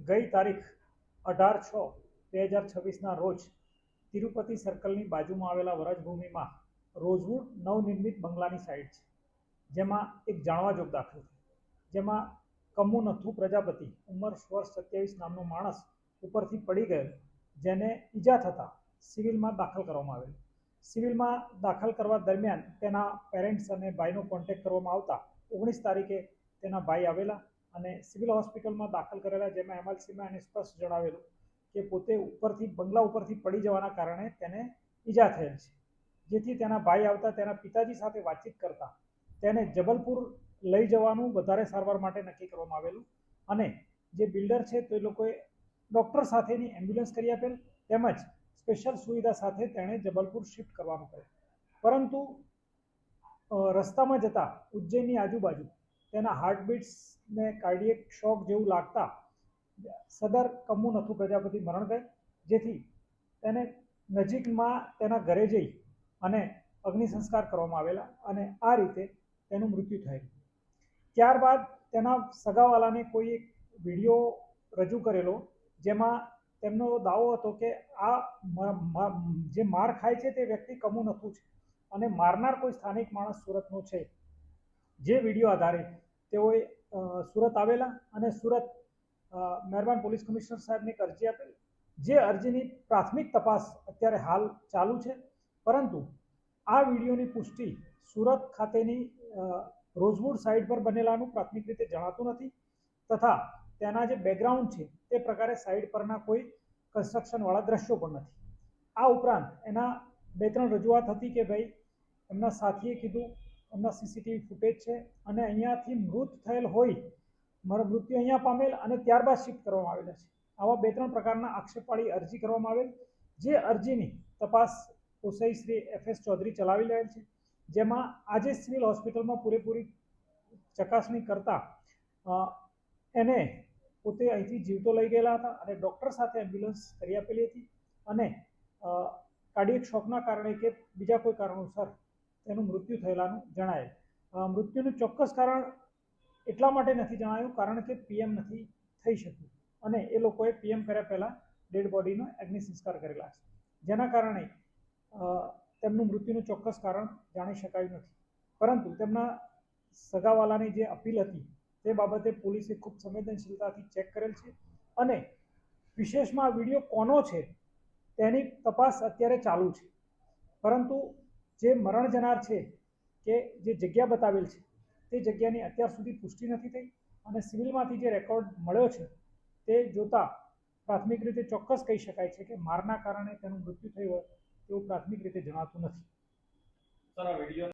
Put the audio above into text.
ગઈ તારીખ 18/6/2026ના રોજ તિરુપતિ સર્કલની બાજુમાં આવેલા વરજભૂમિમાં રોઝવુડ નવનિર્મિત બંગલાની સાઇટ છે, જેમાં એક જાણવાજોગ દાખલ થયો, જેમાં કમુનથુ પ્રજાપતિ ઉંમર વર્ષ 27 નામનો માણસ ઉપરથી પડી ગયો, જેને ઈજા થતા સિવિલમાં દાખલ કરવામાં આવેલ. સિવિલમાં દાખલ કરવા દરમિયાન તેના પેરેન્ટ્સ અને ભાઈનો કોન્ટેક્ટ કરવામાં આવતા 19 તારીખે તેના ભાઈ આવેલા અને સિવિલ હોસ્પિટલમાં દાખલ કરેલા, જેમાં એમએલસીમાં એને સ્પષ્ટ જણાવેલું કે પોતે બંગલા ઉપરથી પડી જવાના કારણે તેને ઈજા થયેલ છે. જેથી તેના ભાઈ આવતા તેના પિતાજી સાથે વાતચીત કરતા તેને જબલપુર લઈ જવાનું વધારે સારવાર માટે નક્કી કરવામાં આવેલું અને જે બિલ્ડર છે તે લોકોએ ડૉક્ટર સાથેની એમ્બ્યુલન્સ કરી આપેલ, તેમજ સ્પેશિયલ સુવિધા સાથે તેણે જબલપુર શિફ્ટ કરવાનું કહ્યું. પરંતુ રસ્તામાં જતા ઉજ્જૈનની આજુબાજુ તેના હાર્ટબીટ્સને કાર્ડિયક શોક જેવું લાગતા સદર કમુનથુ પ્રજાપતિ મરણ ગયો, જેથી તેને નજીકમાં તેના ઘરે જઈ અને અગ્નિ સંસ્કાર કરવામાં આવેલા અને આ રીતે તેનું મૃત્યુ થયેલું. ત્યારબાદ તેના સગાવાલાને કોઈ એક વિડીયો રજૂ કરેલો, જેમાં તેમનો દાવો હતો કે આ જે માર ખાય છે તે વ્યક્તિ કમુનથુ છે અને મારનાર કોઈ સ્થાનિક માણસ સુરતનો છે. જે વિડીયો આધારે તેઓએ સુરત આવેલા અને સુરત મહેરબાન પોલીસ કમિશનર સાહેબને એક અરજી આપેલી, જે અરજીની પ્રાથમિક તપાસ અત્યારે હાલ ચાલુ છે. પરંતુ આ વિડીયોની પુષ્ટિ સુરત ખાતેની રોઝવુડ સાઇટ પર બનેલાનું પ્રાથમિક રીતે જણાતું નથી, તથા તેના જે બેકગ્રાઉન્ડ છે તે પ્રકારે સાઇટ પરના કોઈ કન્સ્ટ્રક્શનવાળા દ્રશ્યો પણ નથી. આ ઉપરાંત એના 2-3 રજૂઆત હતી કે ભાઈ એમના સાથીએ કીધું, એમના સીસીટીવી ફૂટેજ છે અને અહીંયાથી મૃત થયેલ હોય, મૃત્યુ અહીંયા પામેલ અને ત્યારબાદ શિફ્ટ કરવામાં આવેલા છે. આવા 2-3 પ્રકારના આક્ષેપવાળી અરજી કરવામાં આવેલ, જે અરજીની તપાસ ઓસઈ શ્રી FS ચૌધરી ચલાવી રહેલ છે, જેમાં આજે સિવિલ હોસ્પિટલમાં પૂરેપૂરી ચકાસણી કરતા એને પોતે અહીંથી જીવતો લઈ ગયેલા હતા અને ડૉક્ટર સાથે એમ્બ્યુલન્સ કરી આપેલી હતી અને કાર્ડિયક શોકના કારણે કે બીજા કોઈ કારણોસર તેનું મૃત્યુ થયેલાનું જણાયેલ. મૃત્યુનું ચોક્કસ કારણ એટલા માટે નથી જણાયું કારણ કે PM નથી થઈ શક્યું અને એ લોકોએ PM કર્યા પહેલાં ડેડ બોડીનો અગ્નિ સંસ્કાર કરેલા છે, જેના કારણે તેમનું મૃત્યુનું ચોક્કસ કારણ જાણી શકાયું નથી. પરંતુ તેમના સગાવાલાની જે અપીલ હતી તે બાબતે પોલીસે ખૂબ સંવેદનશીલતાથી ચેક કરેલ છે અને વિશેષમાં આ વિડીયો કોનો છે તેની તપાસ અત્યારે ચાલુ છે. પરંતુ જે મરણ જનાર છે કે જે જગ્યા બતાવેલ છે તે જગ્યાની અત્યાર સુધી પુષ્ટિ નથી થઈ અને સિવિલમાંથી જે રેકોર્ડ મળ્યો છે તે જોતા પ્રાથમિક રીતે ચોક્કસ કહી શકાય છે કે મારના કારણે તેનું મૃત્યુ થયું હોય તેવું પ્રાથમિક રીતે જણાતું નથી.